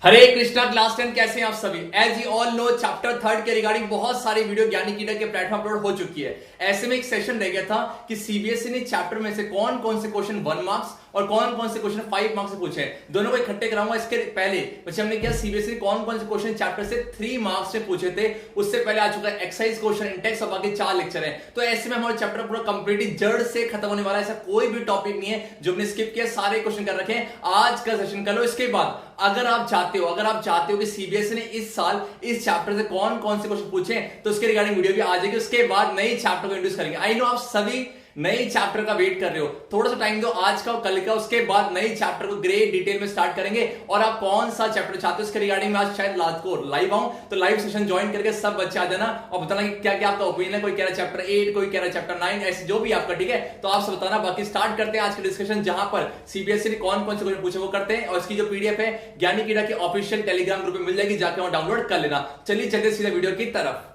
हरे Krishna class 10 कैसे हैं आप सभी। As you all know chapter third के रिगार्डिंग बहुत सारी वीडियो ज्ञानी कीड़ा के प्लेटफॉर्म अपलोड हो चुकी है। ऐसे में एक सेशन रह गया था कि सीबीएसई ने चैप्टर में से कौन कौन से क्वेश्चन 1 मार्क्स और कौन कौन से क्वेश्चन 5 मार्क्स से पूछे हैं, दोनों को इकट्ठे कराऊंगा। इसके पहले बच्चे हमने किया सीबीएसई ने कौन कौन से क्वेश्चन चैप्टर से 3 मार्क्स से पूछे थे, उससे पहले आ चुका है एक्सरसाइज क्वेश्चन, इंटेक्स और बाकी 4 लेक्चर है। तो ऐसे में हमारा चैप्टर पूरा कंप्लीटली जड़ से खत्म होने वाला है। ऐसा कोई भी टॉपिक नहीं है जो हमने स्किप किया, सारे क्वेश्चन कर रखे हैं। आज का सेशन कर लो। इसके बाद अगर आप चाहते हो कि सीबीएसई ने इस साल इस चैप्टर से कौन कौन से क्वेश्चन पूछे तो उसके रिगार्डिंग वीडियो भी आ जाएगी। उसके बाद नई चैप्टर को इंट्रोड्यूस करेंगे। आई नो आप सभी नई चैप्टर का वेट कर रहे हो, थोड़ा सा टाइम दो, आज का और कल का, उसके बाद नई चैप्टर को ग्रेट डिटेल में स्टार्ट करेंगे। और आप कौन सा चैप्टर चाहते हो उसके रिगार्डिंग में आज शायद लास्ट को लाइव आऊं, तो लाइव सेशन ज्वाइन करके सब बच्चे आ जाना और बताना कि क्या क्या आपका ओपिनियन है। कोई कह रहा है चैप्टर 8, कोई कह रहा है चैप्टर 9, ऐसे जो भी आपका, ठीक है। तो आप सब बताना। बाकी स्टार्ट करते हैं आज का डिस्कशन, जहां पर सीबीएसई ने कौन कौन से क्वेश्चन पूछे वो करते हैं। और इसकी जो पीडीएफ है ज्ञानी कीड़ा के ऑफिशियल टेलीग्राम ग्रुप में मिल जाएगी, जाकर वहां डाउनलोड कर लेना। चलिए चलते सीधा वीडियो की तरफ।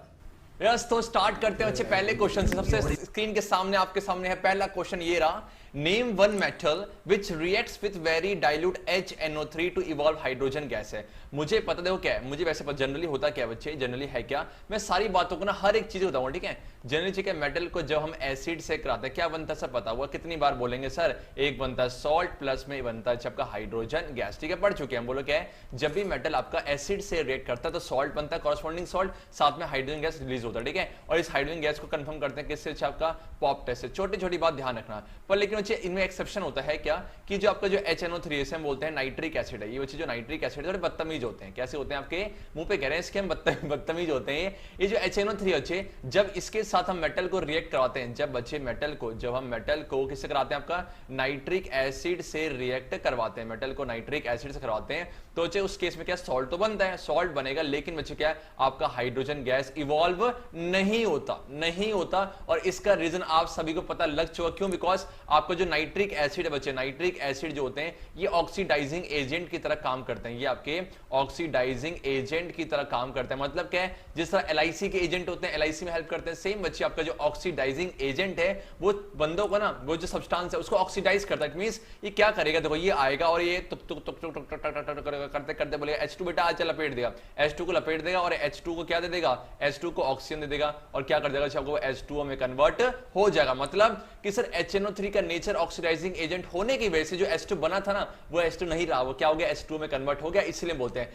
यस, तो स्टार्ट करते हैं बच्चे पहले क्वेश्चन से। सबसे स्क्रीन के सामने आपके सामने है पहला क्वेश्चन, ये रहा। Name one metal which reacts with very dilute HNO3 to evolve hydrogen gas है। मुझे पता देखो क्या है, मुझे वैसे जनरली होता क्या बच्चे, जनरली है क्या, मैं सारी बातों को ना हर एक चीज बताऊंगा, ठीक है। जनरली ठीक है, मेटल को जब हम एसिड से कराते हैं क्या बनता है सब पता हुआ, कितनी बार बोलेंगे सर, एक बनता है सॉल्ट प्लस में बनता है आपका हाइड्रोजन गैस, ठीक है, पढ़ चुके हैं। बोलो क्या है, जब भी मेटल आपका एसिड से रिएक्ट करता है तो सॉल्ट बनता है, कॉरस्पॉन्डिंग सॉल्ट, साथ में हाइड्रोजन गैस रिलीज होता है, ठीक है। और इस हाइड्रोजन गैस को कंफर्म करते हैं किससे, आपका पॉप टेस्ट से। छोटी छोटी बात ध्यान रखना। पर लेकिन बच्चे इनमें एक्सेप्शन होता है क्या, कि जो आपका जो HNO3 हम बोलते हैं नाइट्रिक एसिड है, ये बच्चे जो नाइट्रिक एसिड थोड़े बदतमीज होते हैं। कैसे होते हैं, आपके मुंह पे कह रहे हैं इसके हम बदतमीज होते हैं। ये जो HNO3 बच्चे जब इसके साथ हम मेटल को रिएक्ट करवाते हैं, जब बच्चे जब हम मेटल को किससे कराते हैं, आपका नाइट्रिक एसिड से रिएक्ट करवाते हैं, मेटल को नाइट्रिक एसिड से करवाते हैं, तो बच्चे उस केस में क्या सॉल्ट तो बनता है, सॉल्ट बनेगा, लेकिन बच्चे क्या है, आपका हाइड्रोजन गैस इवॉल्व नहीं होता। और इसका रीजन आप सभी को पता लग चुका, क्यों, बिकॉज आपका जो नाइट्रिक एसिड है बच्चे, नाइट्रिक एसिड जो होते हैं ये ऑक्सीडाइजिंग एजेंट की तरह काम करते हैं। ये आपके ऑक्सीडाइजिंग एजेंट की तरह काम करते हैं। मतलब क्या है, जिस तरह LIC के एजेंट होते हैं, LIC में हेल्प करते हैं, सेम बच्चे आपका जो ऑक्सीडाइजिंग एजेंट है वो बंदों को ना, वो जो सब्सटेंस है उसको ऑक्सीडाइज करता है। इट मींस ये क्या करेगा, देखो ये आएगा और ये तुक तुक तुक तुक करते करते बोलेगा H2 बेटा आज लपेट देगा, H2 को लपेट देगा और H2 को क्या दे देगा, H2 को ऑक्सीजन दे देगा और क्या कर देगा, आपको H2O में कन्वर्ट हो जाएगा। मतलब कि सर HNO3 का नेचर ऑक्सीडाइजिंग एजेंट होने की वजह से जो H2 बना था ना वो H2 नहीं रहा, वो क्या हो गया, H2 में कन्वर्ट हो गया, इसलिए बोलते हैं।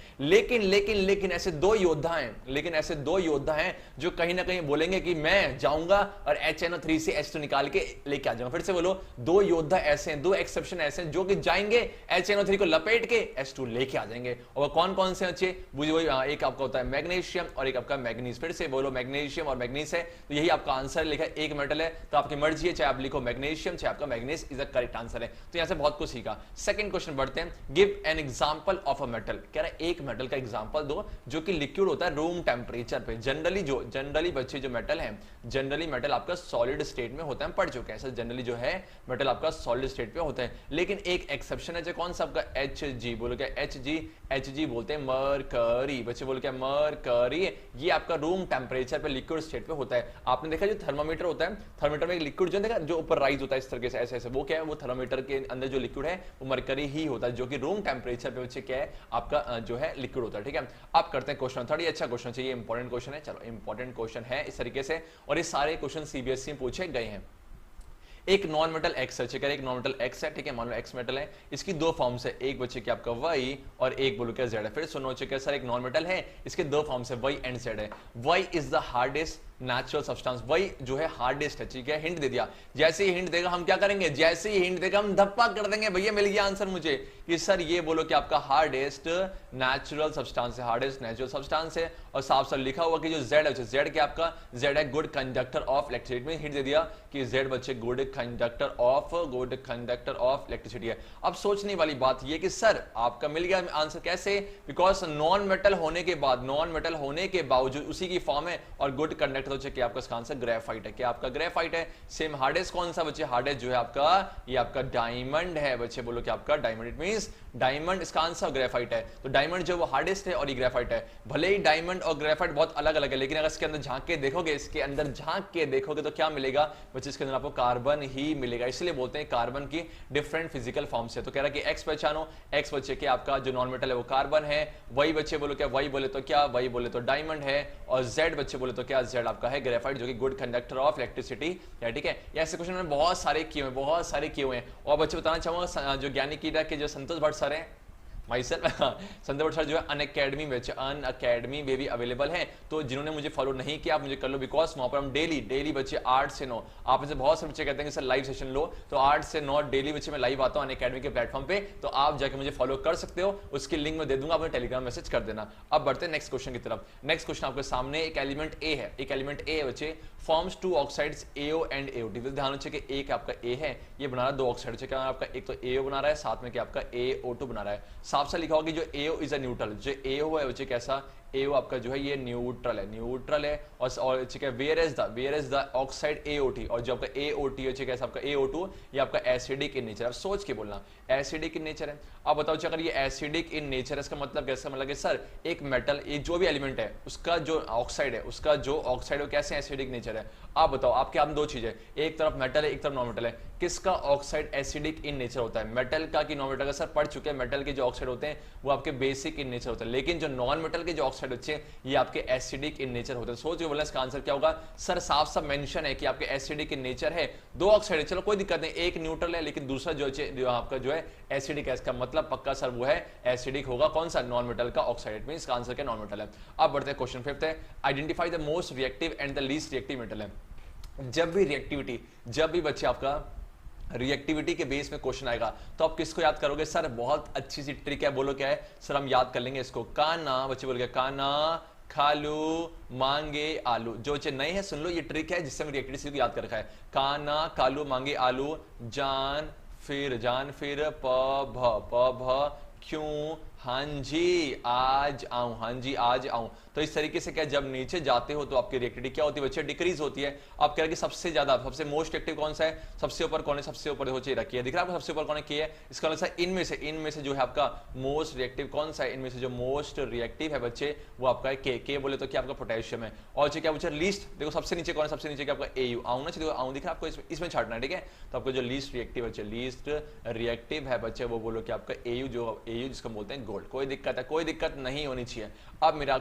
लेकिन ऐसे दो योद्धा हैं जो कहीं ना कहीं बोलेंगे कि मैं जाऊंगा और HNO3 से H2 निकाल के लेके आ जाऊंगा। फिर से बोलो, दो योद्धा ऐसे हैं, दो एक्सेप्शन ऐसे हैं जो कि जाएंगे HNO3 को लपेट के H2 लेके आ जाएंगे। और कौन कौन से अच्छे, एक आपका होता है मैग्नीशियम और एक आपका मैग्नीज। फिर से बोलो, मैग्नीशियम और मैग्नीज है, तो यही आपका आंसर लिखा है। एक मेटल है तो आपकी मर्जी है, चाहे आप लिखो मैग्नीशियम चाहे आपका manganese, is the correct answer है। तो यहां से बहुत कुछ सीखा। सेकंड क्वेश्चन बढ़ते हैं। Give an example of a metal, कह रहा है एक मेटल का एग्जांपल दो जो कि लिक्विड होता है रूम टेंपरेचर पे। जनरली बच्चे जो मेटल है, जनरली मेटल आपका सॉलिड स्टेट में होता है, हम पढ़ चुके हैं। जनरली जो है मेटल आपका सॉलिड स्टेट पे होता है, लेकिन एक एक्सेप्शन है, जो कौन सा, आपका Hg। बोलो क्या, Hg बोलते हैं मरकरी। बच्चे बोलो क्या, मरकरी। ये आपका रूम टेंपरेचर पे लिक्विड स्टेट पे होता है। आपने देखा जो थर्मामीटर होता है, थर्मामीटर में एक लिक्विड जो देखा जो ऊपर राइज होता है इस तरीके से, ऐसे वो क्या है, वो थर्मामीटर के अंदर जो लिक्विड है वो मरकरी ही होता है, जो कि रूम टेंपरेचर पे बच्चे क्या है, आपका जो है लिक्विड होता है, ठीक है। अब करते हैं क्वेश्चन थर्ड। ये अच्छा क्वेश्चन चाहिए, इंपॉर्टेंट क्वेश्चन है, चलो इंपॉर्टेंट क्वेश्चन है इस तरीके से। और ये सारे क्वेश्चन सीबीएसई में पूछे गए हैं। एक नॉन मेटल एक्स है, एक नॉन मेटल एक्स है, ठीक है, मान लो एक्स मेटल है, इसकी दो फॉर्म्स है, एक बच्चे की आपका वाई और एक बोलो क्या जेड है। फिर सुनो क्या सर, एक नॉन मेटल है, इसके दो फॉर्म्स है, वाई एंड जेड है। Y is the hardest natural substance, वही जो है हार्डेस्ट है, ठीक है। हिंट दे दिया, जैसे ही हिंट देगा हम क्या करेंगे, जैसे ही हिंट देगा हम धप्पा कर देंगे, भैया मिल गया आंसर मुझे कि सर ये बोलो कि आपका हार्डेस्ट नेचुरल सब्सटेंस है, हार्डेस्ट नेचुरल सब्सटेंस है। और साफ साफ लिखा हुआ कि जो जेड है, जेड क्या आपका, जेड है गुड कंडक्टर ऑफ इलेक्ट्रिसिटी में। हिंट दे दिया कि जेड बच्चे गुड कंडक्टर ऑफ इलेक्ट्रिसिटी है। अब सोचने वाली बात ये कि सर आपका मिल गया आंसर कैसे, बिकॉज नॉन मेटल होने के बावजूद उसी की फॉर्म है और गुड कंडक्टर, तो क्या आपका इसका आंसर ग्रेफाइट है। क्या आपका ग्रेफाइट है। सेम हार्डेस्ट कौन सा बच्चे, हार्डेस्ट जो है आपका, ये आपका डायमंड है बच्चे, बोलो कि आपका डायमंड। इट मींस डायमंड इसका आंसर ग्रेफाइट है, तो डायमंड जो वो हार्डेस्ट है और ये ग्रेफाइट है। भले ही डायमंड और ग्रेफाइट बहुत अलग अलग है, लेकिन अगर इसके अंदर झांक के देखोगे, इसके अंदर झांक के देखोगे तो क्या मिलेगा बच्चे, इसके अंदर आपको कार्बन ही मिलेगा। इसलिए बोलते हैं कार्बन की डिफरेंट फिजिकल फॉर्म्स है। तो कह रहा है कि एक्स पहचानो, एक्स बच्चे के आपका जो नॉन मेटल है वो कार्बन है, वही बच्चे बोलो क्या, वही बोले तो क्या, वही बोले तो डायमंड है, और जेड बच्चे बोले तो क्या, जेड आपका है ग्रेफाइट जो कि गुड कंडक्टर ऑफ इलेक्ट्रिसिटी है। ठीक है, ऐसे क्वेश्चन मैंने बहुत सारे किए हुए, बहुत सारे किए हुए हैं। और बच्चे बताना चाहूंगा जो ज्ञानी कीड़ा के जो संतोष भट्ट सर हैं, my self Santosh Bhatt sir जो है अनअकैडमी में भी अवेलेबल है। तो जिन्होंने मुझे फॉलो नहीं किया आप मुझे कर लो, बिकॉज वहां पर हम डेली बच्चे 8 से 9, आप में से बहुत से बच्चे कहते हैं कि सर लाइव सेशन लो, तो 8 से 9 डेली बच्चे मैं लाइव आता हूं अनअकैडमी के प्लेटफॉर्म पे, तो आप जाके मुझे फॉलो कर सकते हो। उसकी लिंक मैं दे दूंगा, आपने टेलीग्राम मैसेज कर देना। अब बढ़ते हैं नेक्स्ट क्वेश्चन की तरफ। नेक्स्ट क्वेश्चन आपके सामने एक एलिमेंट ए है, एक एलिमेंट ए है बच्चे, forms 2 oxides AO and AOT। ध्यान रखिए कि एक आपका A है, ये बना रहा है 2 ऑक्साइड, क्या आपका एक तो AO बना रहा है, साथ में क्या आपका AO2 बना रहा है। साफ सा लिखा होगा कि जो AO इज अ न्यूट्रल, जो AO है बच्चे कैसा, AO आपका जो है ये न्यूट्रल है, और ठीक है, where is the oxide AOT, और जो आपका AOT है कैसा आपका AO2, ये आपका एसिडिक इन नेचर। अब सोच के बोलना एसिडिक इन नेचर है। अब बताओ अगर ये एसिडिक इन नेचर है, इसका मतलब कैसा, मतलब कि सर एक मेटल, ये जो भी एलिमेंट है उसका जो ऑक्साइड है, वो कैसे एसिडिक नेचर है। आप बताओ, आपके आप 2 चीजें, एक तरफ मेटल है, एक तरफ नॉन मेटल है, किसका ऑक्साइड एसिडिक इन नेचर होता है, मेटल का कि नॉन मेटल का। सर पढ़ चुके हैं, मेटल के जो ऑक्साइड होते हैं वो आपके बेसिक इन नेचर होते हैं, लेकिन जो नॉन मेटल के जो ऑक्साइड होते हैं ये आपके एसिडिक इन नेचर होते हैं। सोच के बोला इसका आंसर क्या होगा, सर साफ मेंशन है कि आपके एसिडिक इन नेचर है, 2 ऑक्साइड है, चलो कोई दिक्कत नहीं, एक न्यूट्रल है लेकिन दूसरा जो आपका जो है एसिडिक है, इसका मतलब पक्का सर वो है एसिडिक होगा, कौन सा, नॉन मेटल का ऑक्साइड, मींस इसका आंसर क्या नॉन मेटल है। अब बढ़ते हैं क्वेश्चन 5 है, identify the most reactive and the least reactive metal है। जब भी बच्चे आपका रिएक्टिविटी के बेस में क्वेश्चन आएगा तो आप किसको याद करोगे, सर बहुत अच्छी सी ट्रिक है, बोलो क्या है, सर हम याद कर लेंगे इसको, काना, बच्चे बोल गए काना खालू मांगे आलू। जो बच्चे नए हैं सुन लो, ये ट्रिक है जिससे हम रिएक्टिविटी को याद कर रखा है, काना कालू मांगे आलू, जान फिर प भ क्यों, हाँ जी आज आऊं। तो इस तरीके से क्या, जब नीचे जाते हो तो आपकी रिएक्टिविटी क्या होती है बच्चे, डिक्रीज होती है। आप कह रहे कि सबसे मोस्ट एक्टिव कौन सा है, सबसे ऊपर कौन है, सबसे ऊपर हो रखी है, दिख रहा है आपको सबसे ऊपर कौन है, है। इसका मतलब इनमें से जो है आपका मोस्ट रिएक्टिव कौन सा है, इनमें से जो मोस्ट रिएक्टिव है बच्चे वो आपका के बोले तो क्या आपका पोटेशियम है। और क्या बच्चे लीस्ट, देखो सबसे नीचे कौन है, सबसे नीचे क्या आपका AU, आऊं ना, देखो आऊं दिख रहा है आपको, इसमें छाटना है, ठीक है। तो आपको जो लीस्ट रिएक्टिव बच्चे, लीस्ट रिएक्टिव है बच्चे, वो बोलो कि आपका AU जिसको बोलते हैं गोल्ड। कोई दिक्कत नहीं होनी चाहिए। अब मेरा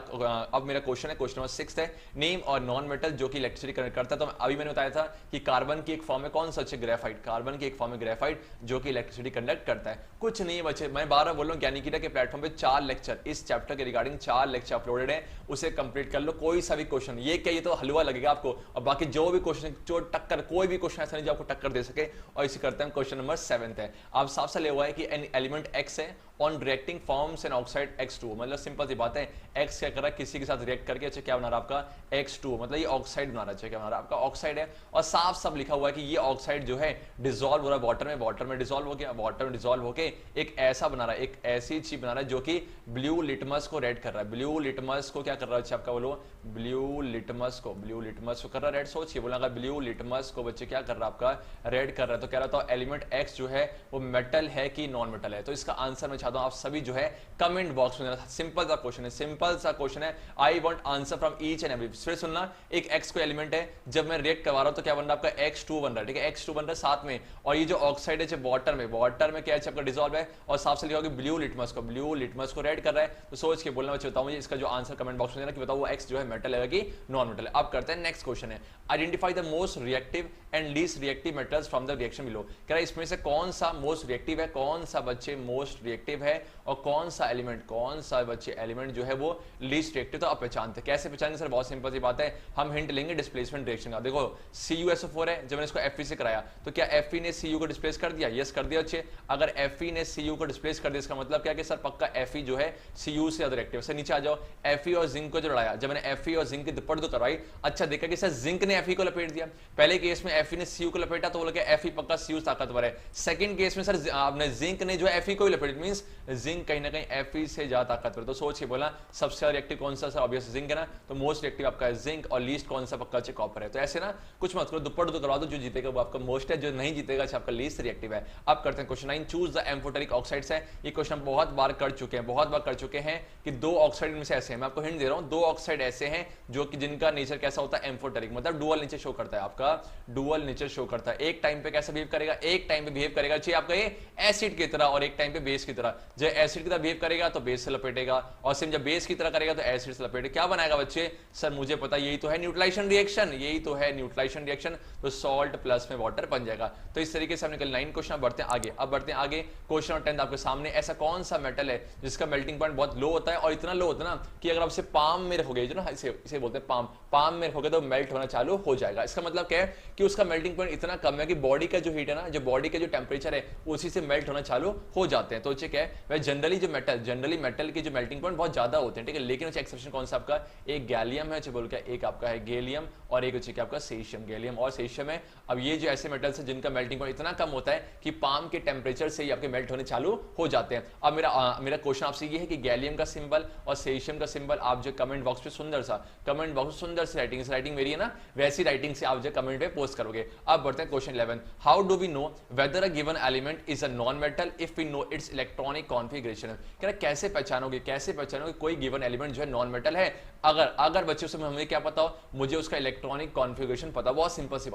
क्वेश्चन है, क्वेश्चन नंबर 6 है, नेम और नॉन मेटल जो कि इलेक्ट्रिसिटी कंडक्ट करता है। तो अभी मैंने बताया था कि कार्बन की एक फॉर्म है कौन सा, ग्रेफाइट, कार्बन की एक फॉर्म है ग्रेफाइट जो कि इलेक्ट्रिसिटी कंडक्ट करता है। कुछ नहीं है बच्चे, मैं 12 बोल रहा हूँ, ज्ञानी कीड़ा के प्लेटफॉर्म पे 4 लेक्चर इस चैप्टर के रिगार्डिंग 4 लेक्चर अपलोडेड है, उसे कंप्लीट कर लो। कोई सा भी क्वेश्चन, ये क्या, ये तो हलवा लगेगा आपको, और बाकी जो भी क्वेश्चन जो टक्कर, कोई भी क्वेश्चन ऐसा नहीं जो आपको टक्कर दे सके। और इसी करते हैं क्वेश्चन नंबर 7 है। आप साफ सा ले हुआ है कि एन एलिमेंट X है on reacting forms an oxide X2, मतलब सिंपल सी बात है, X क्या कर रहा है, किसी के साथ रिएक्ट करके अच्छा क्या बना रहा है आपका X2, मतलब ये ऑक्साइड बना रहा है, क्या बना रहा है आपका ऑक्साइड है। और साफ सब लिखा हुआ है कि ये ऑक्साइड जो है डिसॉल्व हो रहा है वाटर में डिसॉल्व हो गया, वाटर में डिसॉल्व होके एक ऐसा बना रहा है, एक ऐसी चीज बना रहा है जो कि ब्लू लिटमस को रेड कर रहा है। ब्लू लिटमस को क्या कर रहा है, अच्छा आपका बोलो, ब्लू लिटमस को कर रहा है रेड। सोचिए बोला ब्लू लिटमस को बच्चे क्या कर रहा है आपका रेड कर रहा है। तो कह रहा था एलिमेंट X जो है वो मेटल है कि नॉन मेटल है। तो इसका आंसर मैं चाहता हूं आप सभी जो है कमेंट बॉक्स में, सिंपल सा क्वेश्चन है, I want answer from each and every. फिर सुनना, एक X को एलिमेंट है, जब मैं रिएक्ट करवा रहा हूं तो क्या बन रहा है आपका X2 बन रहा है, ठीक है, X2 बन रहा है साथ में। और ये जो ऑक्साइड है वाटर में क्या है आपका डिसॉल्व है, और साफ से लिखा होगा ब्लू लिटमस को रेड कर रहा है। तो सोच के बोलना बच्चे, बताओ मुझे इसका जो आंसर कमेंट बॉक्स में देना कि बताओ वो X जो है मेटल है कि नॉन मेटल है। अब करते हैं नेक्स्ट क्वेश्चन है, identify the most reactive and least reactive metals from the reaction below. कह रहा है इसमें से कौन सा मोस्ट रिएक्टिव है, कौन सा बच्चे मोस्ट रिएक्टिव है, और कौन सा बच्चे एलिमेंट जो है वो लीस्ट रिएक्टिव। तो आप पहचानते, कैसे पहचानेंगे सर, बहुत सिंपल सी बात है, हम हिंट लेंगे डिस्प्लेसमेंट रिएक्शन का। देखो CuSO4 है, जब मैंने इसको Fe से कराया तो क्या Fe ने Cu को डिस्प्लेस कर दिया, यस कर दिया अच्छे। अगर Fe ने Cu को डिस्प्लेस कर दिया इसका मतलब क्या कि सर पक्का Fe जो है Cu से ज्यादा रिएक्टिव। सर नीचे आ जाओ, Fe और जिंक को जो लड़ाया, जब मैंने Fe और जिंक की दुपट्ट करवाई, अच्छा देखा कि सर जिंक ने Fe को लपेट दिया। पहले केस में Fe ने Cu को लपेटा तो बोला कि Fe पक्का Cu ताकतवर है। सेकंड केस में सर आपने जिंक ने जो Fe को ही लपेट, मींस जिंक कहीं ना कहीं Fe से ज्यादा ताकतवर। तो सोच के बोला सबसे ज्यादा रिएक्टिव कौन सा सर, ऑब्वियस जिंक है ना, तो मोस्ट रिएक्टिव आपका है जिंक, और लीस्ट कौन सा पक्का चाहिए कॉपर है। तो ऐसे ना कुछ मत करो, दुप्पट करवा दो, जो जीतेगा वो आपका मोस्ट है, जो नहीं जीतेगा आपका लीस्ट रिएक्टिव है। अब करते हैं question 9, choose the amphoteric oxides है। ये क्वेश्चन हम बहुत बार कर चुके हैं, बहुत बार कर चुके हैं कि दो ऑक्साइड में से ऐसे हैं, मैं आपको हिंट दे रहा हूं, दो ऑक्साइड ऐसे हैं जो कि जिनका नेचर कैसा होता है एम्फोटेरिक, मतलब डुअल नेचर शो करता है, आपका डुअल नेचर शो करता है। एक टाइम पे कैसे बिहेव करेगा, एक टाइम पे बिहेव करेगा चाहिए आपका ये एसिड की तरह, और एक टाइम पे बेस की तरह। जब एसिड की तरह बिहेव करेगा तो बेस से लपेटेगा, और सेम जब बेस की तरह करेगा तो एसिड से लपेटेगा। क्या बनाएगा बच्चे, सर मुझे पता, यही तो है न्यूट्रलाइजेशन रिएक्शन, यही तो है न्यूट्रलाइजेशन रिएक्शन, तो सॉल्ट प्लस में वाटर बन जाएगा। तो इस तरीके से हमने कल 9 क्वेश्चन बढ़ते हैं आगे। अब बढ़ते हैं आगे, क्वेश्चन नंबर 10 आपके सामने। ऐसा कौन सा मेटल है जिसका मेल्टिंग पॉइंट बहुत लो होता है, और इतना लो होता है ना कि अगर आप इसे पाम में रखोगे, जो ना इसे बोलते हैं पाम में रखोगे तो मेल्ट होना चालू हो जाएगा। इसका मतलब क्या है कि उसका मेल्टिंग पॉइंट इतना कम है कि बॉडी का जो हीट है ना, जो बॉडी का जो टेम्परेचर है उसी से मेल्ट होना चालू हो जाते हैं। तो क्या है, वह जनरली मेटल के जो मेल्टिंग पॉइंट बहुत ज्यादा होते हैं, ठीक है, लेकिन एक्सेप्शन कौन सा आपका, एक गैलियम है, बोल क्या, एक आपका है गैलियम, और एक क्या आपका सेशियम, गैलियम और सेशियम है। अब ये जो ऐसे मेटल्स है जिनका मेल्टिंग पॉइंट इतना कम होता है कि पाम के टेम्परेचर से ही आपके मेल्ट होने चालू हो जाते हैं। अब मेरा क्वेश्चन आपसे ये है कि गैलियम का सिंबल और सेशियम का सिंबल आप जो कमेंट बॉक्स पे सुंदर सी राइटिंग मेरी है ना, वैसी राइटिंग से आप जो कमेंट पे पोस्ट करोगे। अब बढ़ते हैं question 11, how do we know whether a given element is a non metal if we know its electronic configuration. कैसे पहचानोगे कोई गिवन एलिमेंट जो है नॉन मेटल है, अगर बच्चों से हमें क्या पता हो, मुझे उसका इलेक्ट्रॉनिक कॉन्फिगरेशन पता। बहुत सिंपल सी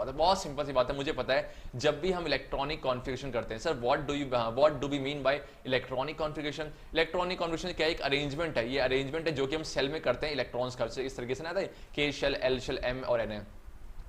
बात है, मुझे पता है जब भी हम इलेक्ट्रॉनिक कॉन्फिगरेशन करते हैं, sir what do we mean by electronic configuration. Electronic configuration क्या, एक अरेंजमेंट है, ये अरेंजमेंट है जो कि हम सेल में करते हैं इलेक्ट्रॉन्स का, इस तरीके से ना आता है K shell, L shell, M और N है,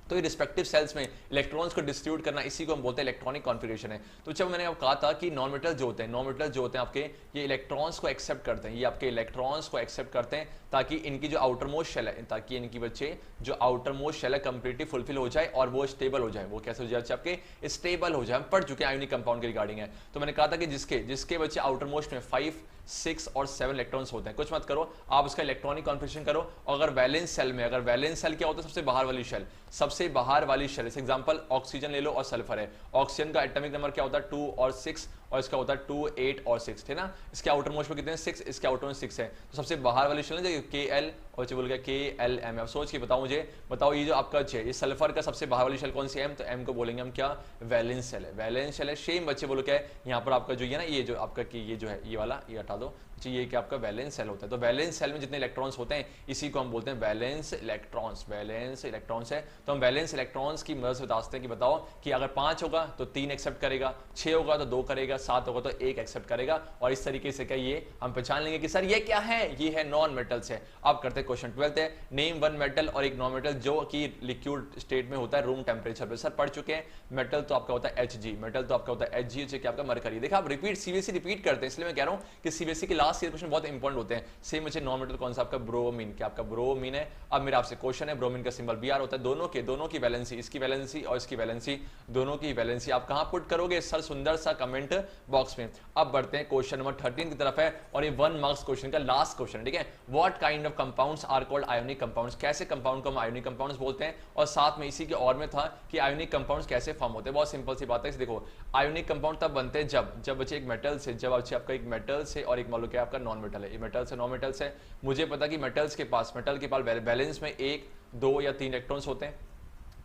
तो ये रिस्पेक्टिव सेल्स में इलेक्ट्रॉन्स को डिस्ट्रीब्यूट करना, इसी को हम बोलते हैं इलेक्ट्रॉनिक कॉन्फिगरेशन है। तो जब मैंने आपको कहा था कि नॉन मेटल जो होते हैं आपके, ये इलेक्ट्रॉन्स को एक्सेप्ट करते हैं, ये आपके इलेक्ट्रॉन्स को एक्सेप्ट करते हैं ताकि इनकी जो आउटर मोस्ट शेल है, ताकि इनकी बच्चे जो आउटर मोस्ट शेल है कंप्लीटली फुलफिल हो जाए और वो स्टेबल हो जाए। वो कैसे हो जाए आपके, स्टेबल हो जाए। हम पढ़ चुके हैं आयोनिक कंपाउंड के रिगार्डिंग है। तो मैंने कहा था कि जिसके बच्चे आउटर मोस्ट में 5, 6 और 7 इलेक्ट्रॉन्स होते हैं, कुछ मत करो, आप उसका इलेक्ट्रॉनिक कॉन्फिगरेशन करो। अगर वैलेंस सेल में, अगर वैलेंस सेल क्या होता है, सबसे बाहर वाली शेल, सबसे बाहर वाली शेल, एग्जांपल ऑक्सीजन ले लो और सल्फर है, ऑक्सीजन का एटॉमिक नंबर क्या होता है 2 और 6, और इसका होता है 2, 8 और 6, ठीक है ना। इसके आउटर मोस्ट में कितने हैं 6, इसके आउटर में 6 है, तो सबसे बाहर वाली शेल है KL और बोल गया KLM। अब सोच के बताओ मुझे, बताओ ये जो आपका ये सल्फर का सबसे बाहर वाली शेल कौन सी है, तो M को बोलेंगे हम क्या, वैलेंस शेल है, वैलेंस शेल है। सेम बच्चे बोलो क्या है, यहाँ पर आपका जो ये ना, ये जो आपका ये जो है ये वाला, ये हटा दो, ये क्या आपका वैलेंस सेल होता है। तो वैलेंस सेल में जितने इलेक्ट्रॉन्स होते हैं इसी को हम बोलते हैं वैलेंस इलेक्ट्रॉन्स है। तो हम वैलेंस इलेक्ट्रॉन्स की मदद से बताते हैं कि बताओ कि अगर 5 होगा तो 3 एक्सेप्ट करेगा, 6 होगा तो 2 करेगा, 7 होगा तो 1 एक्सेप्ट करेगा, और इस तरीके से क्या ये हम पहचान लेंगे कि सर ये क्या है, ये है नॉन मेटल्स है। अब करते हैं क्वेश्चन 12 है, नेम वन मेटल और एक नॉन मेटल जो कि लिक्विड स्टेट में होता है रूम टेम्परेचर पे। सर पढ़ चुके हैं, मेटल तो आपका होता है Hg, मेटल तो आपका होता है Hg, जो कि आपका मरकरी। देखा आप सीबीएसई रिपीट करते हैं, इसलिए मैं कह रहा हूं कि सीबीएसई के लास्ट ईयर क्वेश्चन बहुत इंपॉर्टेंट होते हैं। सेम मुझे नॉन मेटल कौन सा, आपका ब्रोमीन, क्या आपका ब्रोमीन है। अब मेरा आपसे क्वेश्चन है, ब्रोमीन का सिंबल Br होता है, दोनों की वैलेंसी, इसकी वैलेंसी और इसकी वैलेंसी, दोनों की वैलेंसी आप कहां पुट करोगे सर, सुंदर सा कमेंट बॉक्स में। अब बढ़ते हैं क्वेश्चन नंबर 13 की तरफ है, और ये 1 मार्क्स क्वेश्चन का लास्ट क्वेश्चन है, ठीक है। What kind of compounds are called ionic compounds, कैसे कंपाउंड को हम आयोनिक कंपाउंड्स बोलते हैं। और साथ में इसी के और में था कि आयोनिक कंपाउंड्स कैसे फॉर्म होते हैं। बहुत सिंपल सी बात है, देखो आयोनिक कंपाउंड तब बनते हैं जब बच्चे एक मेटल से, जब बच्चे आपका एक मेटल से और एक मान लो क्या आपका नॉन मेटल है, ये मेटल से नॉन मेटल से, मुझे पता कि मेटल के पास बैलेंस में 1, 2 या 3 इलेक्ट्रॉन्स होते हैं।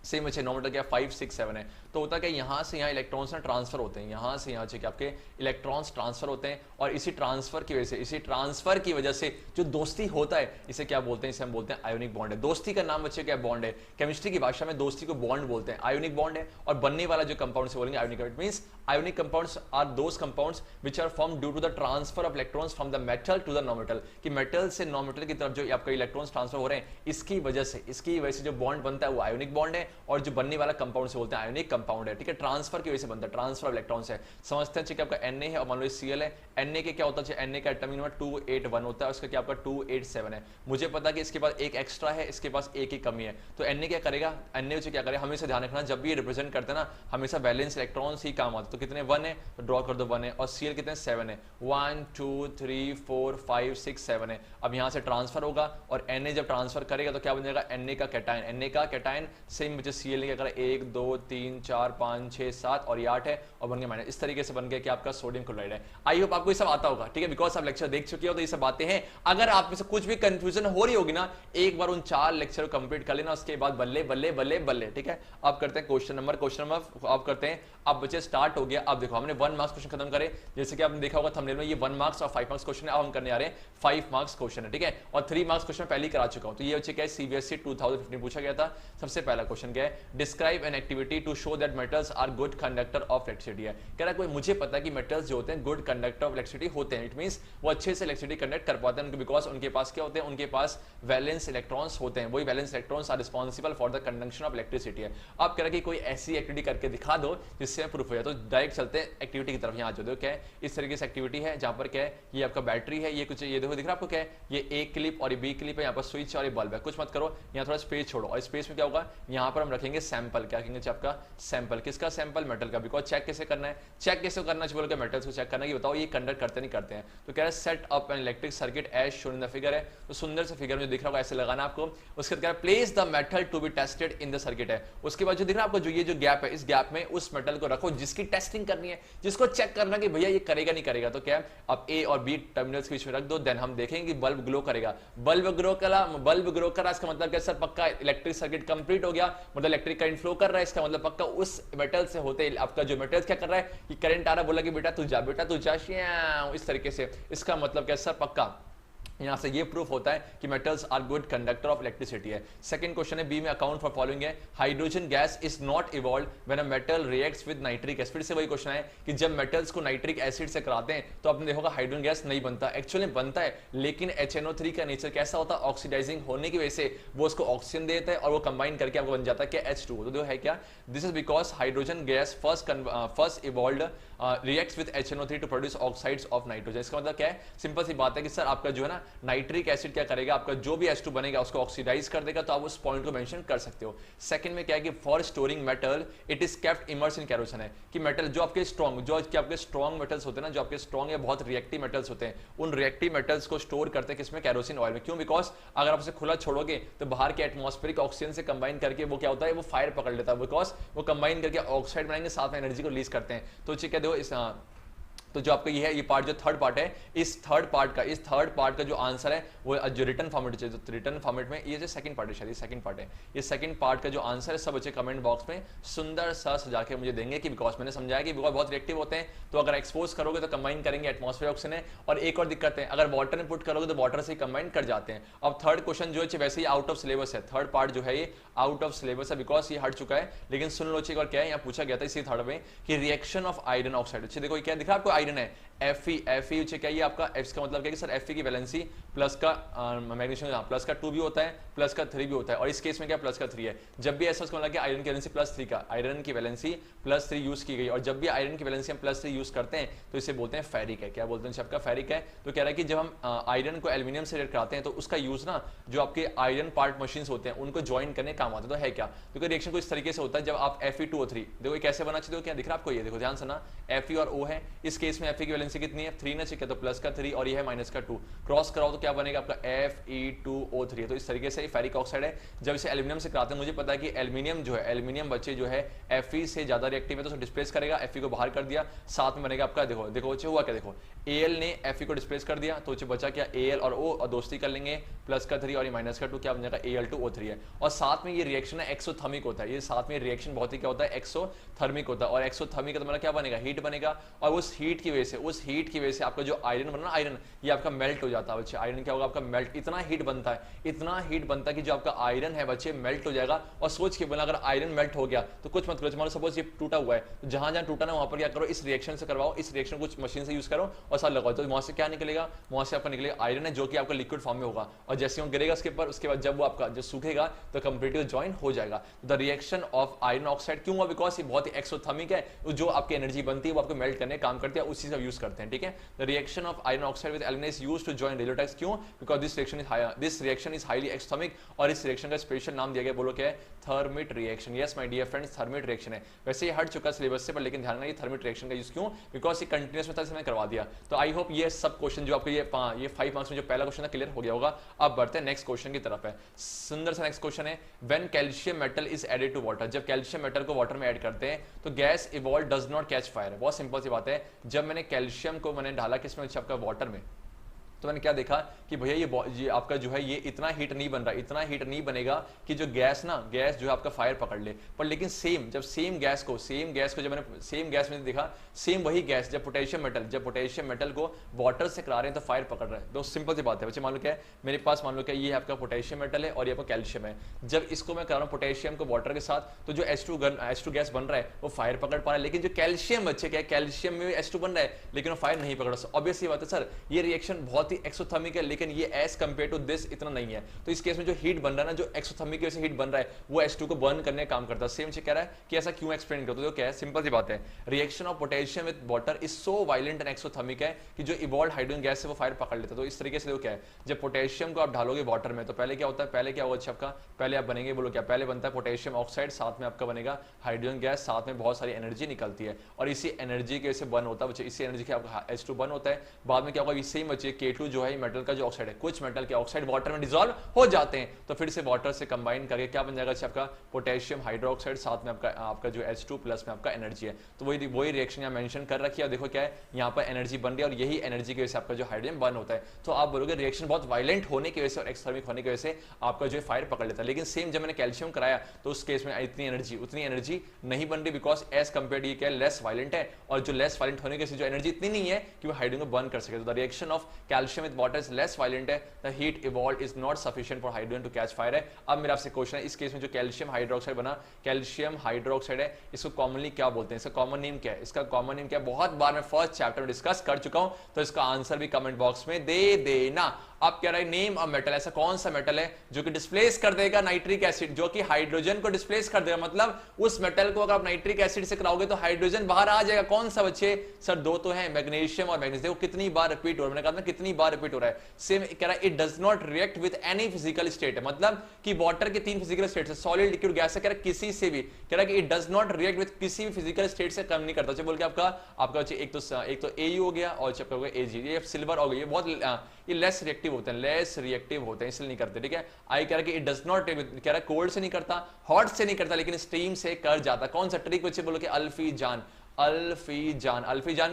सेम अच्छे नॉर्मल क्या 5, 6, 7 है, तो होता क्या यहाँ से यहाँ इलेक्ट्रॉन्स ना ट्रांसफर होते हैं, यहाँ से यहाँ क्या आपके इलेक्ट्रॉन्स ट्रांसफर होते हैं, और इसी ट्रांसफर की वजह से जो दोस्ती होता है, इसे क्या बोलते हैं, इसे हम बोलते हैं आयोनिक बॉन्ड है। दोस्ती का नाम बच्चे क्या बॉन्ड है, केमिस्ट्री की भाषा में दोस्ती को बॉन्ड बोलते हैं, आयोनिक बॉन्ड है। और बनने वाला जो कंपाउंड से बोलेंगे ionic, it means ionic compounds are those compounds which are form due to the transfer of electrons from the metal to the non metal, कि मेटल से नॉन मेटल की तरफ जो आपका इलेक्ट्रॉन्स ट्रांसफर हो रहे हैं, इसकी वजह से जो बॉन्ड बनता है वो आयोनिक बॉन्ड है, और जो बनने वाला कंपाउंड से बोलते हैं आयोनिक कंपाउंड है, ठीक है। ट्रांसफर की वजह से बनता है, ट्रांसफर ऑफ इलेक्ट्रॉन्स है। समझते हैं कि आपका Na है और मान लो Cl है, Na के क्या होता है, Na का एटॉमिक नंबर 281 होता है, उसका क्या आपका 287 है। मुझे पता कि इसके पास एक एक्स्ट्रा है, इसके पास एक ही कमी है, तो Na क्या करेगा, Na क्या करेगा, हमेशा ध्यान रखना जब भी रिप्रेजेंट करते हैं ना, हमेशा वैलेंस इलेक्ट्रॉन्स ही काम आते। तो कितने 1 है, तो ड्रॉ कर दो 1 है, और Cl कितने 7 है, 1 2 3 4 5 6 7 है। अब यहाँ से ट्रांसफर होगा, और Na जब ट्रांसफर करेगा तो क्या बन जाएगा, Na का कैटायन, सेम बच्चे Cl क्या करा 1 2 3 4 5 6 7 और ये 8 है और बन गया माइनस। इस तरीके से बन गया कि आपका सोडियम क्लोराइड है। आई होप आपको ये सब आता होगा, ठीक है, बिकॉज आप लेक्चर देख चुके हो तो ये सब बातें हैं। अगर आप में से कुछ भी कंफ्यूजन हो रही होगी ना, एक बार उन 4 लेक्चर को कंप्लीट कर लेना, उसके बाद बल्ले बल्ले बल्ले बल्ले, ठीक है। अब करते हैं क्वेश्चन नंबर आप करते हैं। अब बच्चे स्टार्ट हो गया। अब देखो हमने 1 मार्क्स क्वेश्चन खत्म करे, जैसे कि आपने देखा होगा थंबनेल में, ये 1 मार्क्स और 5 मार्क्स क्वेश्चन है। अब हम करने आ रहे हैं 5 मार्क्स क्वेश्चन है, ठीक है, और 3 मार्क्स क्वेश्चन पहले ही करा चुका हूं। तो ये बच्चे क्या है सीबीएसई 2015 पूछा गया था। सबसे पहला क्वेश्चन क्या है, describe an activity to show that metals are good conductor of electricity है। कह रहा कोई मुझे पता है कि मेटल्स जो होते हैं गुड कंडक्टर ऑफ इलेक्ट्रिसिटी होते हैं। इट मींस वो अच्छे से इलेक्ट्रिसिटी कंडक्ट कर पाते हैं बिकॉज उनके पास क्या होते हैं, उनके पास वैलेंस इलेक्ट्रॉन्स होते हैं। वही valence electrons are responsible for the conduction of electricity है। अब कह रहा कि कोई ऐसी एक्टिविटी करके दिखा दो जिससे प्रूफ हो जाए। तो डायरेक्ट चलते हैं एक्टिविटी की तरफ। यहाँ जो देखो क्या है, इस तरीके से एक्टिविटी है जहां पर क्या है, ये आपका बैटरी है, ये कुछ ये देखो दिख रहा है आपको क्या है, ये ए क्लिप और ये बी क्लिप है, यहाँ पर स्विच और ये बल्ब है। कुछ मत करो, यहाँ थोड़ा स्पेस छोड़ो और स्पेस में क्या होगा, यहाँ पर हम रखेंगे सैंपल। क्या रखेंगे आपका सैंपल, किसका सैंपल, मेटल का। बिकॉज चेक कैसे करना है, चेक कैसे करना चाहिए बोल के मेटल्स को चेक करना कि बताओ ये कंडक्ट करते नहीं करते हैं। तो कह रहा है set up an electric circuit as shown in the figure है। तो सुंदर से फिगर में दिख रहा होगा ऐसे लगाना आपको। उसके बाद कह रहा है place the metal to be tested in the circuit है। उसके बाद जो दिख रहा है आपको, जो ये जो गैप है, इस गैप में उस मेटल को रखो जिसकी टेस्टिंग करनी है, जिसको चेक करना कि भैया ये करेगा नहीं करेगा। तो क्या है, अब ए और बी टर्मिनल्स के बीच में रख दो, देन हम देखेंगे कि बल्ब ग्लो करेगा। बल्ब ग्लो करा इसका मतलब क्या सर, पक्का इलेक्ट्रिक सर्किट कंप्लीट हो गया, मतलब इलेक्ट्रिक करंट फ्लो कर रहा है। इसका मतलब पक्का उस मेटल से होते आपका जो मेटल्स क्या कर रहा है कि करंट आ रहा है, बोला कि बेटा तू जा इस तरीके से। इसका मतलब क्या सर, पक्का यहां से ये प्रूफ होता है कि metals are good conductor of electricity है। सेकंड क्वेश्चन है बी में, अकाउंट फॉर फॉलोइंग है, hydrogen gas is not evolve when a metal reacts with nitric acid. फिर से वही क्वेश्चन है कि जब मेटल्स को नाइट्रिक एसिड से कराते हैं तो आपने देखोगा हाइड्रोजन गैस नहीं बनता। एक्चुअली बनता है, लेकिन HNO3 का नेचर कैसा होता है, ऑक्सीडाइजिंग होने की वजह से वो उसको ऑक्सीजन देता है और वो कंबाइन करके आपको बन जाता है क्या, H2O। तो जो है क्या, this is because hydrogen gas first evolved reacts with HNO3 to produce oxides of nitrogen. इसका मतलब क्या है, सिंपल सी बात है कि सर आपका जो है ना नाइट्रिक एसिड क्या करेगा, आपका जो भी H2 बनेगा उसको ऑक्सीडाइज कर देगा। तो आप उस पॉइंट को मेंशन कर सकते हो। सेकंड में क्या है कि for storing metal it is kept immerse in kerosene है, कि मेटल जो आपके स्ट्रॉन्ग मेटल्स होते हैं ना, जो आपके स्ट्रॉन्ग या बहुत रिएक्टिव मेटल्स होते हैं, उन रिएक्टिव मेटल्स को स्टोर करते हैं किसमें, कैरोसिन ऑयल में। क्यों, बिकॉज अगर आप उसे खुला छोड़ोगे तो बाहर के एटमॉस्फेरिक ऑक्सीजन से कंबाइन करके वो क्या होता है, वो फायर पकड़ लेता है, बिकॉज वो कंबाइन करके ऑक्साइड बनाएंगे, साथ में एनर्जी को रिलीज करते हैं। तो क्या देखो इस तो जो आपका ये है, ये पार्ट जो थर्ड पार्ट है, इस थर्ड पार्ट का जो आंसर है वो जो रिटर्न फॉर्मेट है, जो रिटर्न फॉर्मेट में ये जो सेकंड पार्ट है, शायद ये सेकंड पार्ट है, ये सेकंड पार्ट का जो आंसर है सब बच्चे कमेंट बॉक्स में सुंदर सा सजा के मुझे देंगे कि बिकॉज मैंने समझाया कि बिकॉज बहुत रिएक्टिव होते हैं, तो अगर एक्सपोज करोगे तो कंबाइन करेंगे एटमॉस्फेयर ऑक्सीजन है। और एक और दिक्कत है, अगर वाटर में पुट करोगे तो वाटर से कंबाइन कर जाते हैं। अब थर्ड क्वेश्चन जो है वैसे ही आउट ऑफ सिलेबस है, थर्ड पार्ट जो है ये आउट ऑफ सिलेबस है बिकॉज ये हट चुका है। लेकिन सुन लो एक और क्या है, यहाँ पूछा गया था इसी थर्ड में कि रिएक्शन ऑफ आयरन ऑक्साइड। अच्छा देखो क्या दिख रहा है आपको, आयरन है Fe क्या ये आपका F का मतलब क्या है कि सर Fe की वैलेंसी प्लस का मैग्नीशियम प्लस का 2 भी होता है, प्लस का 3 भी होता है, और इस केस में क्या प्लस का 3 है। जब भी ऐसा मतलब आयरन की वैलेंसी +3 का, आयरन की वैलेंसी +3 यूज की गई, और जब भी आयरन की वैलेंसी हम +3 यूज करते हैं तो इसे बोलते हैं फेरिक है। क्या बोलते हैं आपका, फेरिक है। तो कह रहा है कि जब हम आयरन को एल्यूमिनियम से रिएक्ट कराते हैं तो उसका यूज ना जो आपके आयरन पार्ट मशीन्स होते हैं उनको ज्वाइन करने काम आता है। तो है क्या, तो रिएक्शन को इस तरीके से होता है, जब आप Fe2O3 देखो कैसे बना चाहिए, क्या दिख रहा है आपको, ये देखो ध्यान से ना, Fe और O है, इस केस में Fe की वैलेंसी कितनी है, 3 ना, ठीक है, तो प्लस का 3 और ये है माइनस का 2, क्रॉस कराओ तो क्या बनेगा आपका Fe2O3। तो इस तरीके से फेरिक ऑक्साइड है। जब इसे एल्यूमिनियम से कराते हैं, मुझे पता है कि एल्यूमिनियम जो है, एल्यूमिनियम बच्चे जो है Fe से ज्यादा रिएक्टिव है तो डिस्प्लेस करेगा, Fe को बाहर कर दिया, साथ में बनेगा आपका देखो देखो बच्चे हुआ क्या, देखो Al ने Fe को डिस्प्लेस कर दिया तो बचा क्या, Al और O और दोस्ती कर लेंगे, प्लस का 3 और ये माइनस का 2 क्या बन जाएगा Al2O3 है। और साथ में ये रिएक्शन है एक्सोथर्मिक होता है, ये साथ में रिएक्शन बहुत ही क्या होता है, एक्सोथर्मिक होता है। और एक्सोथर्मिक का मतलब क्या बनेगा, हीट बनेगा, और उस हीट की वजह से आपका जो आयरन बना, आयरन ये आपका मेल्ट हो जाता है बच्चे। आयरन क्या होगा आपका मेल्ट, इतना हीट बनता है कि जो आपका आयरन है बच्चे मेल्ट हो जाएगा। और सोच के बोला अगर आयरन मेल्ट हो गया तो कुछ मत करो, मान लो सपोज ये टूटा हुआ है, तो जहां जहां टूटा ना वहां पर क्या करो, इस रिएक्शन से करवाओ, इस रिएक्शन कुछ मशीन से यूज करो और साथ लगाओ, तो वहां से क्या निकलेगा, वहां से आपका निकलेगा आयरन है जो कि आपका लिक्विड फॉर्म में होगा, और जैसे वो गिरेगा उसके ऊपर, उसके बाद जब वो आपका जो सूखेगा तो कंप्लीटली ज्वाइन हो जाएगा। The reaction of iron oxide क्यों हुआ, बिकॉज ये बहुत ही एक्सोथर्मिक है, जो आपकी एनर्जी बनती है वो आपको मेल्ट करने काम करती है, उसी से यूज करते हैं, ठीक है। The reaction of iron oxide with aluminium is used to join rail tracks, क्यों? Because this reaction is highly exothermic, और इस रिएक्शन का स्पेशल नाम दिया गया, बोलो क्या है? Thermite reaction. Yes my dear friends, thermite reaction है। वैसे ये हट चुका सिलेबस से, पर लेकिन ध्यान रखना ये थर्मिट रिएक्शन का यूज क्यों? बिकॉज ये कंटिन्यूस मेथड से मैंने करवा दिया। तो आई होप ये सब क्वेश्चन जो आपको ये 5 मार्क्स में जो पहला क्वेश्चन था क्लियर हो गया होगा। अब बढ़ते हैं नेक्स्ट क्वेश्चन की तरफ है। सुंदर सा नेक्स्ट क्वेश्चन है, when calcium metal is added to water, जब कैल्शियम मेटल को वाटर में ऐड करते हैं तो gas evolve does not catch fire. बहुत सिंपल सी बात है, जब मैंने कैल्शियम को मैंने डाला किसमें? आपका वाटर में, तो मैंने क्या देखा कि भैया ये आपका जो है ये इतना हीट नहीं बन रहा, इतना हीट नहीं बनेगा कि जो गैस जो है आपका फायर पकड़ ले। पर लेकिन सेम गैस को जब मैंने सेम गैस में देखा, सेम वही गैस जब पोटेशियम मेटल को वाटर से करा रहे हैं तो फायर पकड़ रहा है। तो सिंपल सी बात है बच्चे, मान लो क्या है मेरे पास, मान लो क्या ये आपका पोटेशियम मेटल है और ये आपका कैल्शियम है। जब इसको मैं करा रहा हूँ पोटेशियम को वाटर के साथ, तो जो H2 गैस बन रहा है वो फायर पकड़ पा रहा है, लेकिन जो कैल्शियम बच्चे क्या है, कैल्शियम में H2 बन रहा है लेकिन वो फायर नहीं पकड़ रहा। ऑब्वियस बात है सर, ये रिएक्शन बहुत एक्सोथर्मिक है, लेकिन ये एज कंपेयर टू दिस इतना नहीं है। तो इस केस में जो हीट बन रहा है ना, जो एक्सोथर्मिक की वजह से हीट बन रहा है, वो H2 को बर्न करने का काम करता है। सेम चीज कह रहा है कि ऐसा क्यों एक्सप्लेन करते हो? क्या है? सिंपल सी बात है, reaction of potassium with water is so violent and exothermic है कि जो इवॉल्व हाइड्रोजन गैस से वो फायर पकड़ लेता है। तो इस तरीके से क्या है, जब पोटेशियम को आप डालोगे वाटर में तो पहले क्या होता है, पहले क्या होगा आपका, पहले आप बनेंगे, बोलो क्या, पहले बनता है पोटेशियम ऑक्साइड, साथ में आपका बनेगा हाइड्रोजन गैस, साथ में बहुत सारी एनर्जी निकलती है, और इसी एनर्जी के वजह से बर्न होता है, इसी एनर्जी के आपका H2 बर्न होता है। बाद में क्या होगा, सेम बच्चे K2 जो है मेटल का जो ऑक्साइड है, कुछ मेटल के ऑक्साइड वाटर में डिसॉल्व हो जाते हैं, तो फिर से वाटर से कंबाइन करके क्या बन जाएगा आपका पोटेशियम हाइड्रोक्साइड, साथ में आपका जो H2 प्लस में आपका एनर्जी है। तो वही रिएक्शन यहाँ मेंशन कर रखी है। देखो क्या है, यहाँ पर एनर्जी बन रही है और यही एनर्जी की वजह से आपका जो हाइड्रोजन बर्न होता है। तो आप बोलोगे रिएक्शन बहुत वायलेंट होने की वजह से और एक्सथर्मिक होने की वजह से आपका जो फायर पकड़ लेता है। लेकिन सेम जब मैंने कैल्शियम कराया तो उस केस में उतनी एनर्जी नहीं बन रही, बिकॉज एज कंपेयर ये क्या लेस वायलेंट है, और जो लेस वायलेंट होने की वजह से जो एनर्जी इतनी नहीं है कि वो हाइड्रोजन को बर्न कर सके। तो the reaction of calcium with water is less violent है, the heat evolve is not sufficient for hydrogen to catch fire है। अब मेरा आपसे क्वेश्चन है, इस केस में जो कैल्शियम हाइड्रोक्साइड बना, कैल्शियम हाइड्रोक्साइड है, इसको कॉमनली क्या बोलते हैं? इसका कॉमन नेम क्या है? इसका कॉमन नेम क्या है? बहुत बार मैं फर्स्ट चैप्टर में डिस्कस कर चुका हूं, तो इसका आंसर भी कमेंट बॉक्स में दे देना। अब क्या रहा है, नेम अ मेटल, ऐसा कौन सा मेटल है जो कि डिस्प्लेस कर देगा नाइट्रिक एसिड, जो कि हाइड्रोजन को डिस्प्लेस कर देगा। मतलब उस मेटल को अगर आप नाइट्रिक एसिड से कराओगे तो हाइड्रोजन बाहर आ जाएगा। कौन सा बच्चे? सर दो तो है, मैग्नीशियम और मैग्नीज। देखो कितनी बार रिपीट हो रहा है, मैंने कहा था कितनी बार रिपीट हो रहा है। सेम कह रहा है, it does not react with any physical state, मतलब कि वाटर के 3 फिजिकल स्टेट है, सॉलिड लिक्विड गैस है, कह रहा है किसी से भी, कह रहा है कि it does not react with किसी भी फिजिकल स्टेट से कम नहीं करता। बोल के आपका एक तो AU हो गया और चैप्टर हो गया AG, ये सिल्वर हो गया, ये बहुत ये लेस रिएक्टिव होते हैं, इसलिए नहीं करते, ठीक है। आई कह रहा है कि इट डज नॉट, कह रहा है कोल्ड से नहीं करता, हॉट से नहीं करता, लेकिन स्टीम से कर जाता। कौन सा ट्रिक बच्चे? बोलो कि अल्फीजान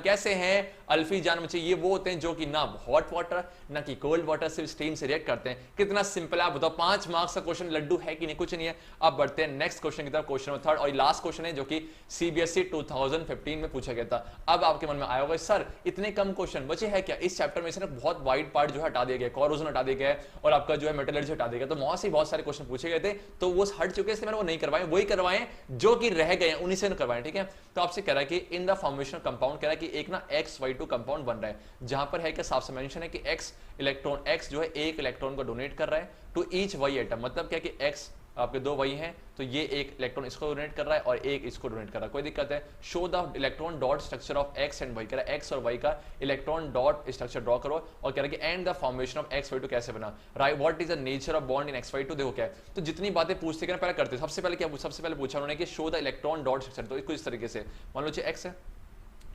कैसे हैं? अल्फीजान बच्चे ये वो होते हैं जो कि ना हॉट वाटर ना कि कोल्ड वाटर से स्टीम से रिएक्ट करते हैं। कितना सिंपल है आप बताओ, 5 मार्क्स का क्वेश्चन लड्डू है कि नहीं? कुछ नहीं है। अब बढ़ते हैं नेक्स्ट क्वेश्चन की तरफ, क्वेश्चन नंबर 3 और लास्ट क्वेश्चन है जो कि CBSE 2015 में पूछा गया था। अब आपके मन में आया होगा सर इतने कम क्वेश्चन बचे हैं क्या? इस चैप्टर में से ना बहुत वाइड पार्ट जो है हटा दिया गया, कोरोजन हटा दिया गया और आपका जो है मेटलर्जी हटा दिया गया, तो वहां से बहुत सारे क्वेश्चन पूछे गए थे, तो वो हट चुके, इसलिए मैंने वो नहीं करवाए, वही करवाए जो कि रह गए उन्हीं से करवाए, ठीक है। तो आपसे कह रहा है कि इन द फॉर्मेशन कंपाउंड, कह रहा है कि एक ना XY2 कंपाउंड बन रहा है, जहां पर है कि साफ से मेंशन है कि X जो है एक इलेक्ट्रॉन को डोनेट कर रहा है टू ईच Y एटम। मतलब क्या कि X आपके 2 Y हैं, तो ये एक इलेक्ट्रॉन इसको डोनेट कर रहा है और एक इसको डोनेट कर रहा है, कोई दिक्कत है? Show the electron dot structure of X and Y, कह रहा है X और Y का इलेक्ट्रॉन डॉट स्ट्रक्चर ड्रॉ करो, और कह रहा है कि and the formation of XY2 कैसे बना, right, what is the nature of bond in XY2। देखो क्या है, तो जितनी बातें पूछते हैं पहले करते, सबसे पहले पूछा उन्होंने कि show the electron dot structure, तो कुछ इस तरीके से मान लो X है,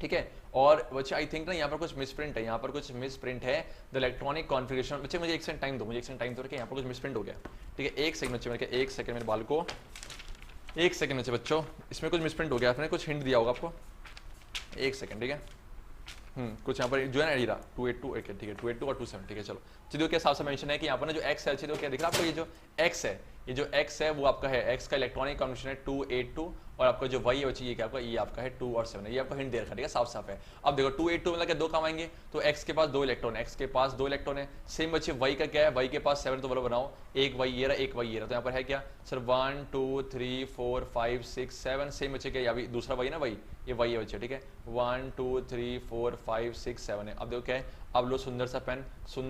ठीक है, और बच्चे आई थिंक ना यहाँ पर कुछ मिसप्रिंट है, यहाँ पर कुछ मिसप्रिंट है, द इलेक्ट्रॉनिक कॉन्फ़िगरेशन। बच्चे मुझे 1 सेकंड टाइम दो, यहाँ पर कुछ मिसप्रिंट हो गया, ठीक है। 1 सेकंड बच्चे, मेरे 1 सेकंड मेरे बाल को 1 सेकंड बच्चे, बच्चों इसमें कुछ मिसप्रिंट हो गया, आपने कुछ हिंट दिया होगा आपको, 1 सेकंड, ठीक है। कुछ यहाँ पर जो है ना एडिरा 282, ठीक है 282 और 27, ठीक है। चलो चलिए, क्या साफ सा मेंशन है कि यहाँ पर ना जो X है, तो क्या दिख रहा है आपको, ये जो X है, ये जो X है वो आपका है, X का इलेक्ट्रॉनिक कॉन्फ़िगरेशन है 282, और आपका जो Y है बच्चे ये क्या आपका, ये आपका है 2 और 7 है, ये आपको हिंट दे रखा है, साफ है। अब देखो 282 मतलब क्या, 2 काम आएंगे, तो X के पास 2 इलेक्ट्रॉन, है। सेम बच्चे Y का क्या है, Y के पास 7, तो बोलो बनाओ, एक Y ये रहा, एक Y ये रहा, तो यहाँ पर है क्या सर 1 2 3 4 5 6 7, सेम बच्चे क्या, अभी दूसरा Y ना, ये Y है बच्चे, ठीक है, 1 2 3 4 5 6 7 है। अब देखो क्या है, अब लो सुंदर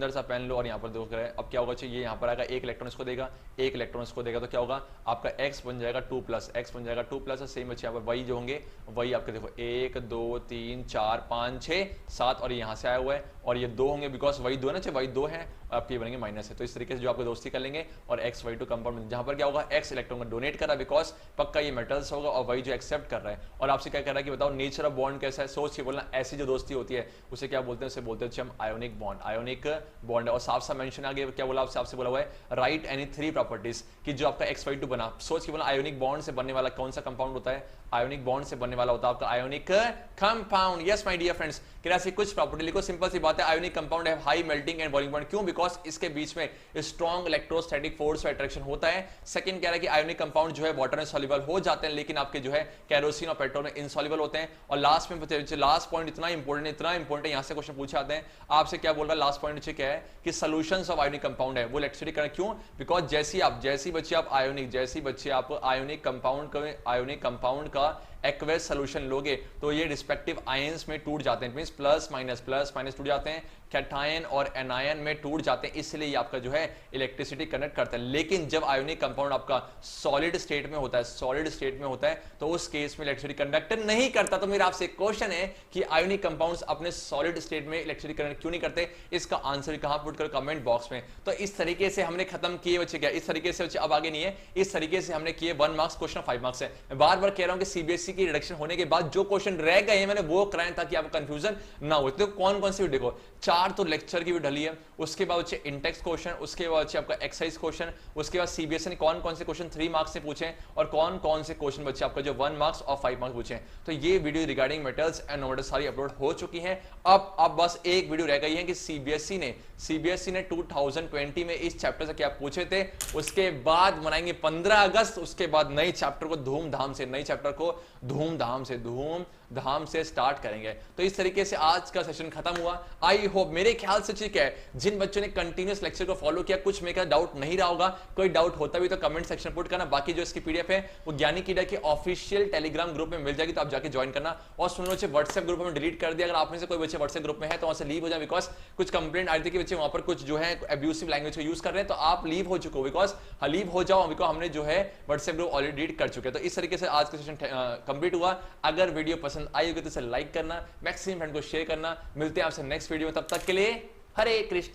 सा पेन लो और यहाँ पर देखो रहे अब क्या होगा, ये यहाँ पर आएगा, एक इलेक्ट्रॉन इसको देगा, एक इलेक्ट्रॉन इसको देगा, तो क्या होगा आपका x बन जाएगा 2 प्लस, x बन जाएगा 2 प्लस, सेम बच्चे यहाँ पर वही जो होंगे वही आपके देखो 1 2 3 4 5 6 7 और यहाँ से आया हुआ है और ये 2 होंगे बिकॉज वही 2 है ना, चाहे वही 2 है आपके बनेंगे माइनस है। तो इस तरीके से जो आपको दोस्ती कर लेंगे और XY2 कंपाउंड जहां पर क्या होगा x इलेक्ट्रॉन को डोनेट कर रहा है बिकॉज पक्का ये मेटल्स होगा और वही जो एक्सेप्ट कर रहा है। और आपसे क्या कह रहा है कि बताओ नेचर ऑफ बॉन्ड कैसा है, सोच के बोलना ऐसी जो दोस्ती होती है उसे क्या बोलते हैं, उसे बोलते हैं हम आयोनिक बॉन्ड है। और साफ साफ मेंशन आगे क्या बोला आपसे बोला हुआ है राइट एनी 3 प्रॉपर्टीज कि जो आपका XY2 बना, सोच के बोला आयोनिक बॉन्ड से बनने वाला कौन सा कंपाउंड होता है, आयोनिक बॉन्ड से बनने वाला होता है आपका ionic compound. Yes my dear friends, ऐसी कुछ प्रॉपर्टी लिखो, सिंपल सी बात है, आयोनिक कंपाउंड है high melting and boiling point, क्यों बिकॉज इसके बीच में स्ट्रॉन्ग इलेक्ट्रोस्टैटिक फोर्स और अट्रैक्शन होता है। सेकंड कह रहा है कि आयोनिक कंपाउंड जो है वाटर में सॉल्युबल हो जाते हैं लेकिन आपके जो है केरोसिन और पेट्रोल में इनसॉल्युबल होते हैं। और लास्ट में लास्ट पॉइंट इतना इंपॉर्टेंट है, यहां से क्वेश्चन पूछे आते हैं आपसे, क्या बोल रहा है लास्ट पॉइंट क्या है कि सॉल्यूशंस ऑफ आयोनिक कंपाउंड है वो इलेक्ट्रिसिटी करें, क्यों बिकॉज जैसी बच्चे आप आयोनिक कंपाउंड का एक्वेस सॉल्यूशन लोगे तो ये रिस्पेक्टिव आयंस में टूट जाते हैं, मींस प्लस माइनस टूट जाते हैं, कैटायन और एनायन में टूट जाते हैं, इसलिए ये आपका जो है इलेक्ट्रिसिटी कंडक्ट करता है। लेकिन जब आयोनिक कंपाउंड आपका सॉलिड स्टेट में होता है तो उस केस में इलेक्ट्रिसिटी कंडक्ट नहीं करता। तो मेरा आपसे क्वेश्चन है कि आयोनिक कंपाउंड्स अपने सॉलिड स्टेट में इलेक्ट्रिसिटी कंडक्ट क्यों नहीं करते, इसका आंसर कहां पुट करो कमेंट बॉक्स में। तो इस तरीके से हमने खत्म किए बच्चे, क्या इस तरीके से बच्चे अब आगे नहीं है, इस तरीके से हमने किए 1 मार्क्स क्वेश्चन 5 मार्क्स है। मैं बार बार कह रहा हूं कि सीबीएसई की रिडक्शन होने के बाद जो क्वेश्चन रह गए हैं मैंने वो कराए ताकि आपको कंफ्यूजन ना हो। तो कौन कौन से देखो 4 तो लेक्चर की भी डली है, उसके बाद बच्चे इंटेक्स क्वेश्चन, उसके बाद बच्चे आपका एक्सरसाइज क्वेश्चन, उसके बाद सीबीएसई ने कौन कौन से क्वेश्चन 3 मार्क्स से पूछे और कौन कौन से क्वेश्चन बच्चे आपका जो 1 मार्क्स और 5 मार्क्स पूछे। तो ये video regarding metals and non metals सारी अपलोड हो चुकी है। अब बस एक वीडियो रह गई है कि सीबीएसई ने 2020 में इस चैप्टर से क्या पूछे थे, उसके बाद मनाएंगे 15 अगस्त, उसके बाद नए चैप्टर को धूमधाम से स्टार्ट करेंगे। तो इस तरीके से आज का सेशन खत्म हुआ। आई होप मेरे ख्याल से ठीक है, जिन बच्चों ने कंटिन्यूअस लेक्चर को फॉलो किया कुछ में का डाउट नहीं रहा होगा, कोई डाउट होता भी तो कमेंट सेक्शन पुट करना। बाकी जो इसकी पीडीएफ है वो ज्ञानी कीड़ा के ऑफिशियल टेलीग्राम ग्रुप में मिल जाएगी, तो आप जाके ज्वाइन करना। और सुन लो व्हाट्सएप ग्रुप में डिलीट कर दिया, अगर आप में से कोई बच्चे व्हाट्सएप ग्रुप में है तो वहां से लीव हो जाए, बिकॉज कुछ कंप्लेंट आई थी कि बच्चे वहां पर कुछ जो है एब्यूसिव लैंग्वेज को यूज कर रहे हैं, तो आप लीव हो चुके हो, बिकॉज लीव हो जाओ, बिकॉज हमने जो है व्हाट्सएप ग्रुप ऑलरेडी डिलीट कर चुके हैं। तो इस तरीके से आज का सेशन कंप्लीट हुआ। अगर वीडियो पसंद आई होगी तो इसे लाइक करना, मैक्सिमम फ्रेंड को शेयर करना। मिलते हैं आपसे नेक्स्ट वीडियो में, तब तक के लिए हरे कृष्ण।